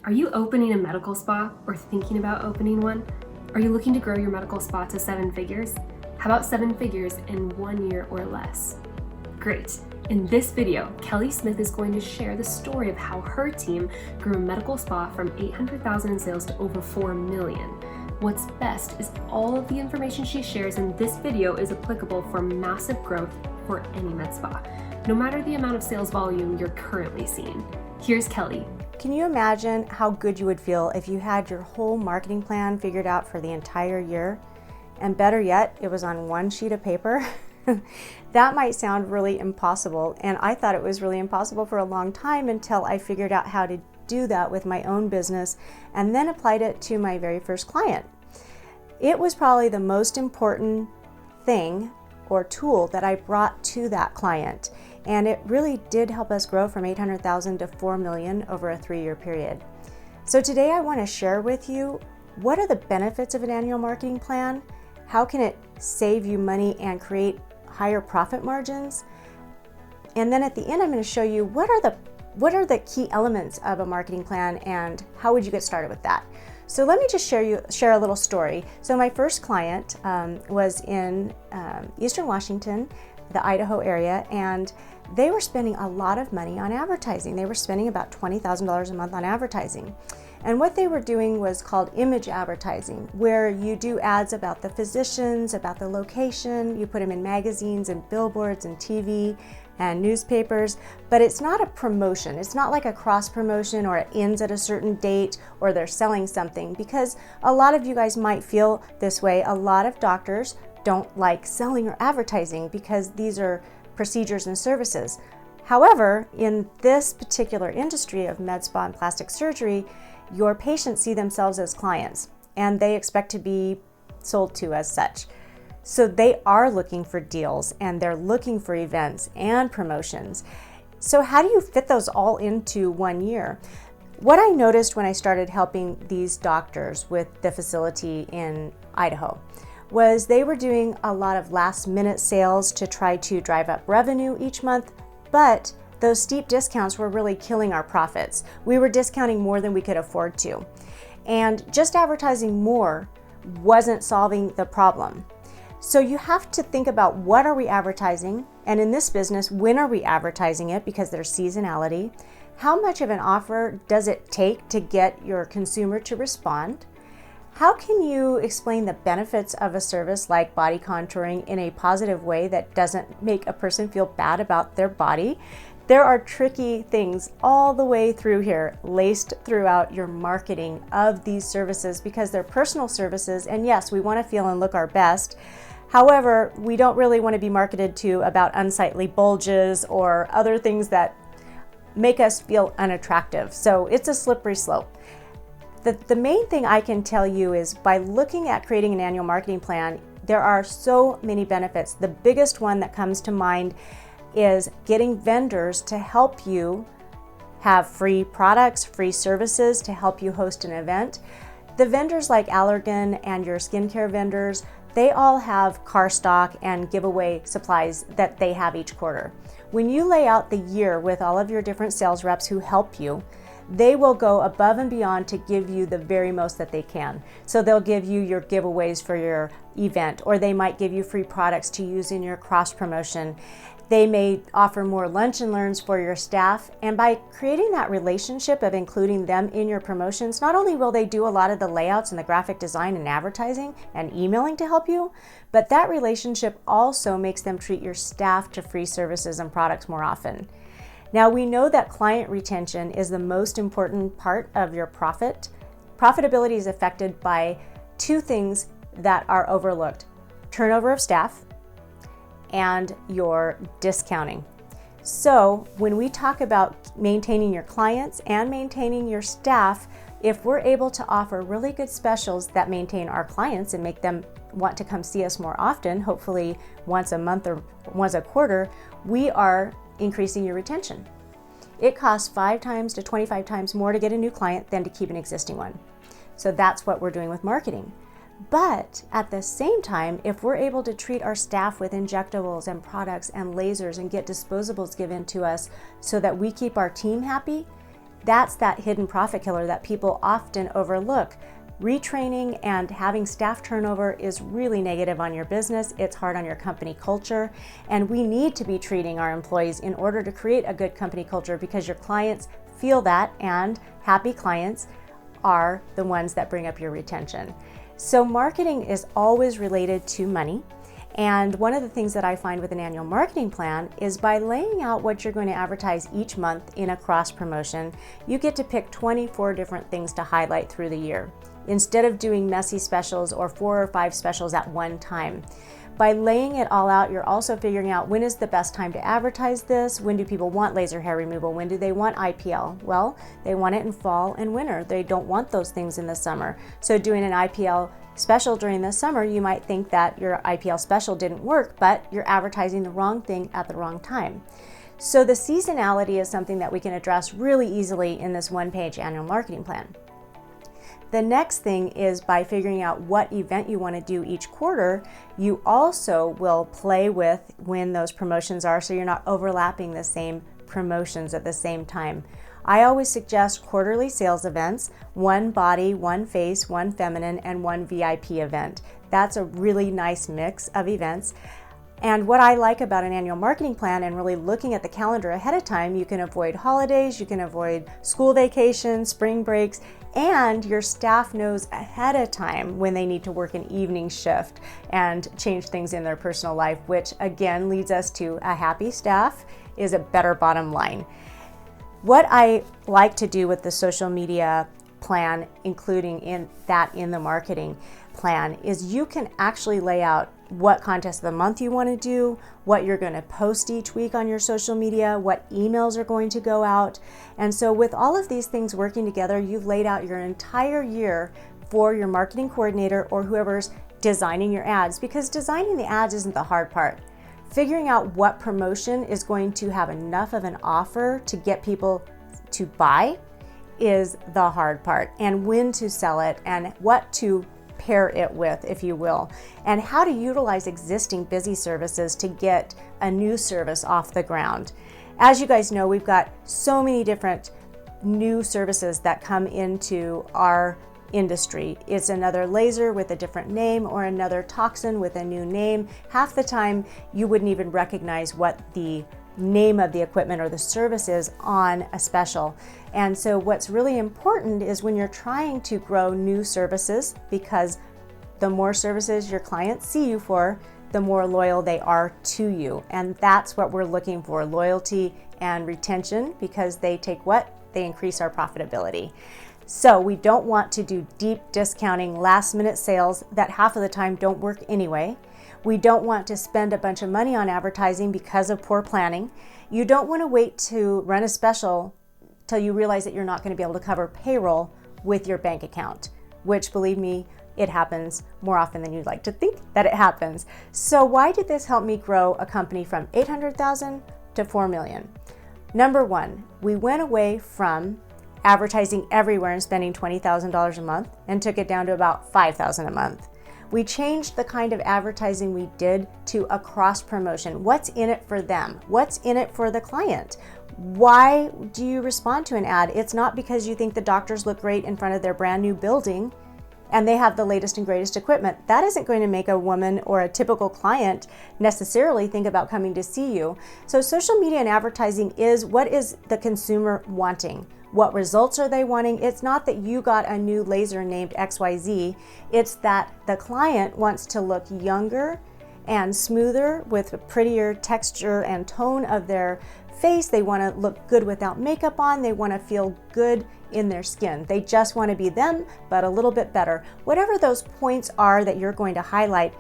Are you opening a medical spa or thinking about opening one? Are you looking to grow your medical spa to 7 figures? How about 7 figures in 1 year or less? Great. In this video, Kelly Smith is going to share the story of how her team grew a medical spa from $800,000 in sales to over $4 million. What's best is all of the information she shares in this video is applicable for massive growth for any med spa, no matter the amount of sales volume you're currently seeing. Here's Kelly. Can you imagine how good you would feel if you had your whole marketing plan figured out for the entire year? And better yet, it was on one sheet of paper? That might sound really impossible, and I thought it was really impossible for a long time until I figured out how to do that with my own business and then applied it to my very first client. It was probably the most important thing or tool that I brought to that client, and it really did help us grow from $800,000 to $4 million over a 3-year period. So today I want to share with you what are the benefits of an annual marketing plan, how can it save you money and create higher profit margins, and then at the end I'm going to show you what are the key elements of a marketing plan and how would you get started with that. So let me just share a little story. So my first client was in Eastern Washington, the Idaho area, and they were spending a lot of money on advertising. They were spending about $20,000 a month on advertising. And what they were doing was called image advertising, where you do ads about the physicians, about the location, you put them in magazines and billboards and TV and newspapers, but it's not a promotion. It's not like a cross promotion or it ends at a certain date or they're selling something, because a lot of you guys might feel this way. A lot of doctors don't like selling or advertising because these are procedures and services. However, in this particular industry of med spa and plastic surgery, your patients see themselves as clients and they expect to be sold to as such. So they are looking for deals and they're looking for events and promotions. So how do you fit those all into 1 year? What I noticed when I started helping these doctors with the facility in Idaho was they were doing a lot of last minute sales to try to drive up revenue each month, but those steep discounts were really killing our profits. We were discounting more than we could afford to. And just advertising more wasn't solving the problem. So you have to think about what are we advertising, and in this business, when are we advertising it, because there's seasonality. How much of an offer does it take to get your consumer to respond? How can you explain the benefits of a service like body contouring in a positive way that doesn't make a person feel bad about their body? There are tricky things all the way through here, laced throughout your marketing of these services, because they're personal services, and yes, we want to feel and look our best. However, we don't really want to be marketed to about unsightly bulges or other things that make us feel unattractive. So it's a slippery slope. The main thing I can tell you is by looking at creating an annual marketing plan, there are so many benefits. The biggest one that comes to mind is getting vendors to help you have free products, free services to help you host an event. The vendors like Allergan and your skincare vendors, they all have car stock and giveaway supplies that they have each quarter. When you lay out the year with all of your different sales reps who help you, they will go above and beyond to give you the very most that they can. So they'll give you your giveaways for your event, or they might give you free products to use in your cross promotion. They may offer more lunch and learns for your staff, and by creating that relationship of including them in your promotions, not only will they do a lot of the layouts and the graphic design and advertising and emailing to help you, but that relationship also makes them treat your staff to free services and products more often. Now, we know that client retention is the most important part of your profit. Profitability is affected by 2 things that are overlooked: turnover of staff and your discounting. So when we talk about maintaining your clients and maintaining your staff, if we're able to offer really good specials that maintain our clients and make them want to come see us more often, hopefully once a month or once a quarter, we are increasing your retention. It costs 5 times to 25 times more to get a new client than to keep an existing one. So that's what we're doing with marketing. But at the same time, if we're able to treat our staff with injectables and products and lasers and get disposables given to us so that we keep our team happy, That's that hidden profit killer that people often overlook. Retraining and having staff turnover is really negative on your business. It's hard on your company culture. And we need to be treating our employees in order to create a good company culture, because your clients feel that, and happy clients are the ones that bring up your retention. So marketing is always related to money. And one of the things that I find with an annual marketing plan is by laying out what you're going to advertise each month in a cross promotion, you get to pick 24 different things to highlight through the year, instead of doing messy specials or 4 or 5 specials at one time. By laying it all out, you're also figuring out when is the best time to advertise this. When do people want laser hair removal? When do they want IPL? Well, they want it in fall and winter. They don't want those things in the summer. So doing an IPL special during the summer, you might think that your IPL special didn't work, but you're advertising the wrong thing at the wrong time. So the seasonality is something that we can address really easily in this one-page annual marketing plan. The next thing is, by figuring out what event you want to do each quarter, you also will play with when those promotions are, so you're not overlapping the same promotions at the same time. I always suggest quarterly sales events, one body, one face, one feminine, and one VIP event. That's a really nice mix of events. And what I like about an annual marketing plan and really looking at the calendar ahead of time, you can avoid holidays, you can avoid school vacations, spring breaks, and your staff knows ahead of time when they need to work an evening shift and change things in their personal life, which again leads us to a happy staff is a better bottom line. What I like to do with the social media plan, including in the marketing plan, is you can actually lay out what contest of the month you want to do, what you're going to post each week on your social media, what emails are going to go out. And so with all of these things working together, you've laid out your entire year for your marketing coordinator or whoever's designing your ads, because designing the ads isn't the hard part. Figuring out what promotion is going to have enough of an offer to get people to buy is the hard part, and when to sell it and what to pair it with, if you will, and how to utilize existing busy services to get a new service off the ground. As you guys know, we've got so many different new services that come into our industry. It's another laser with a different name or another toxin with a new name. Half the time you wouldn't even recognize what the name of the equipment or the service is on a special. And so what's really important is when you're trying to grow new services, because the more services your clients see you for, the more loyal they are to you. And that's what we're looking for, loyalty and retention, because they take what? They increase our profitability. So we don't want to do deep discounting, last minute sales that half of the time don't work anyway. We don't want to spend a bunch of money on advertising because of poor planning. You don't want to wait to run a special till you realize that you're not going to be able to cover payroll with your bank account, which, believe me, it happens more often than you'd like to think that it happens. So why did this help me grow a company from 800,000 to 4 million? Number one, we went away from advertising everywhere and spending $20,000 a month and took it down to about $5,000 a month. We changed the kind of advertising we did to a cross promotion. What's in it for them? What's in it for the client? Why do you respond to an ad? It's not because you think the doctors look great in front of their brand new building and they have the latest and greatest equipment. That isn't going to make a woman or a typical client necessarily think about coming to see you. So social media and advertising is, what is the consumer wanting? What results are they wanting? It's not that you got a new laser named XYZ. It's that the client wants to look younger and smoother with a prettier texture and tone of their face. They want to look good without makeup on. They want to feel good in their skin. They just want to be them, but a little bit better. Whatever those points are that you're going to highlight,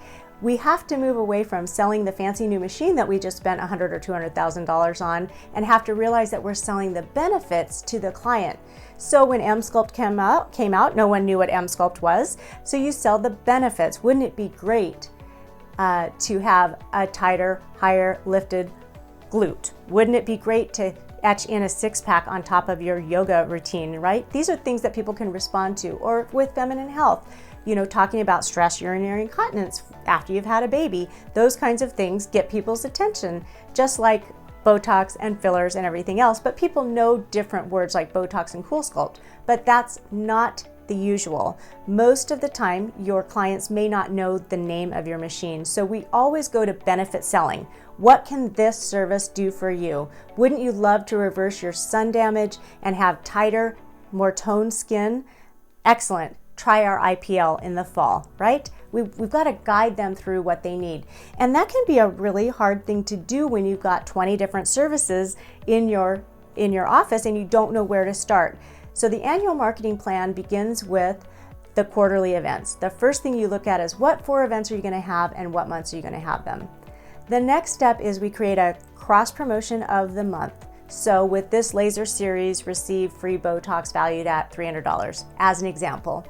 we have to move away from selling the fancy new machine that we just spent $100,000 or $200,000 on and have to realize that we're selling the benefits to the client. So when M-Sculpt came out, no one knew what M-Sculpt was. So you sell the benefits. Wouldn't it be great to have a tighter, higher lifted glute? Wouldn't it be great to etch in a six-pack on top of your yoga routine, right? These are things that people can respond to. Or with feminine health, you know, talking about stress urinary incontinence after you've had a baby, those kinds of things get people's attention. Just like Botox and fillers and everything else, but people know different words like Botox and Cool Sculpt, but that's not the usual. Most of the time, your clients may not know the name of your machine, so we always go to benefit selling. What can this service do for you? Wouldn't you love to reverse your sun damage and have tighter, more toned skin? Excellent. Try our IPL in the fall, right? We've got to guide them through what they need. And that can be a really hard thing to do when you've got 20 different services in your office and you don't know where to start. So the annual marketing plan begins with the quarterly events. The first thing you look at is what 4 events are you going to have and what months are you going to have them. The next step is we create a cross promotion of the month. So with this laser series, receive free Botox valued at $300 as an example.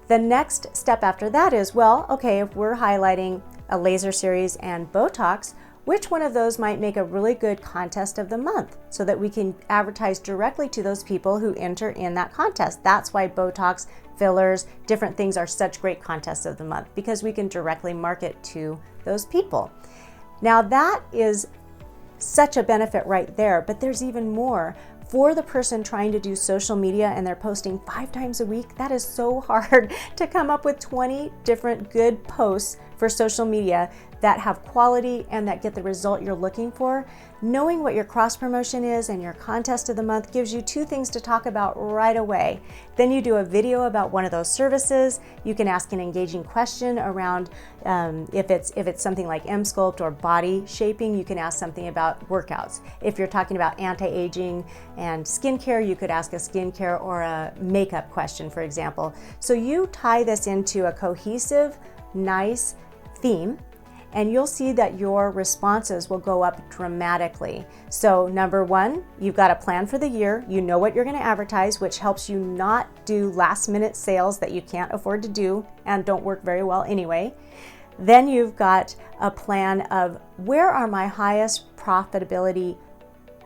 The next step after that is, well, okay, if we're highlighting a laser series and Botox, which one of those might make a really good contest of the month so that we can advertise directly to those people who enter in that contest? That's why Botox, fillers, different things are such great contests of the month, because we can directly market to those people. Now that is such a benefit right there, but there's even more. For the person trying to do social media and they're posting 5 times a week, that is so hard to come up with 20 different good posts for social media that have quality and that get the result you're looking for. Knowing what your cross promotion is and your contest of the month gives you 2 things to talk about right away. Then you do a video about one of those services. You can ask an engaging question around if it's something like M-Sculpt or body shaping, you can ask something about workouts. If you're talking about anti-aging and skincare, you could ask a skincare or a makeup question, for example. So you tie this into a cohesive, nice theme, and you'll see that your responses will go up dramatically. So number 1, you've got a plan for the year. You know what you're going to advertise, which helps you not do last minute sales that you can't afford to do and don't work very well anyway. Then you've got a plan of where are my highest profitability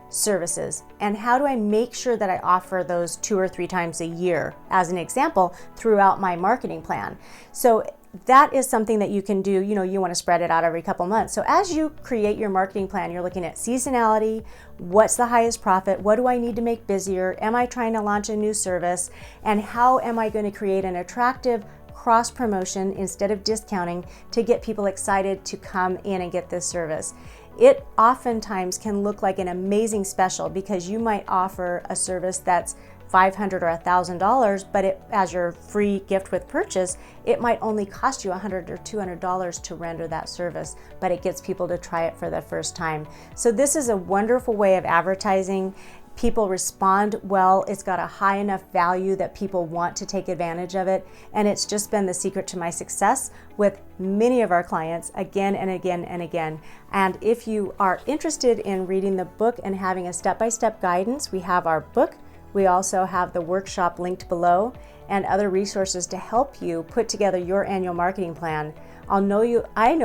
services and how do I make sure that I offer those 2 or 3 times a year, as an example, throughout my marketing plan. So that is something that you can do. You want to spread it out every couple months. So as you create your marketing plan, you're looking at seasonality, what's the highest profit, what do I need to make busier, am I trying to launch a new service, and how am I going to create an attractive cross promotion instead of discounting to get people excited to come in and get this service. It oftentimes can look like an amazing special because you might offer a service that's $500 or $1,000, but as your free gift with purchase, it might only cost you $100 or $200 to render that service, but it gets people to try it for the first time. So this is a wonderful way of advertising. People respond well. It's got a high enough value that people want to take advantage of it. And it's just been the secret to my success with many of our clients again and again and again. And if you are interested in reading the book and having a step-by-step guidance, we have our book. We also have the workshop linked below and other resources to help you put together your annual marketing plan. I know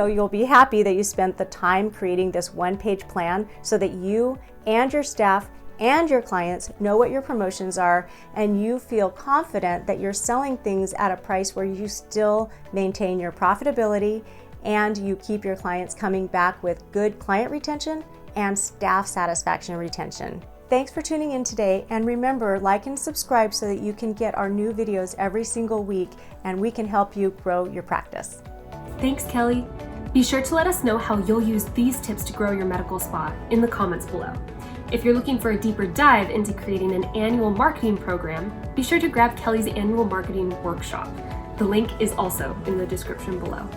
you'll be happy that you spent the time creating this one-page plan so that you and your staff and your clients know what your promotions are and you feel confident that you're selling things at a price where you still maintain your profitability and you keep your clients coming back with good client retention and staff satisfaction retention. Thanks for tuning in today, and remember, like and subscribe so that you can get our new videos every single week and we can help you grow your practice. Thanks, Kelly. Be sure to let us know how you'll use these tips to grow your medical spa in the comments below. If you're looking for a deeper dive into creating an annual marketing program, be sure to grab Kelly's annual marketing workshop. The link is also in the description below.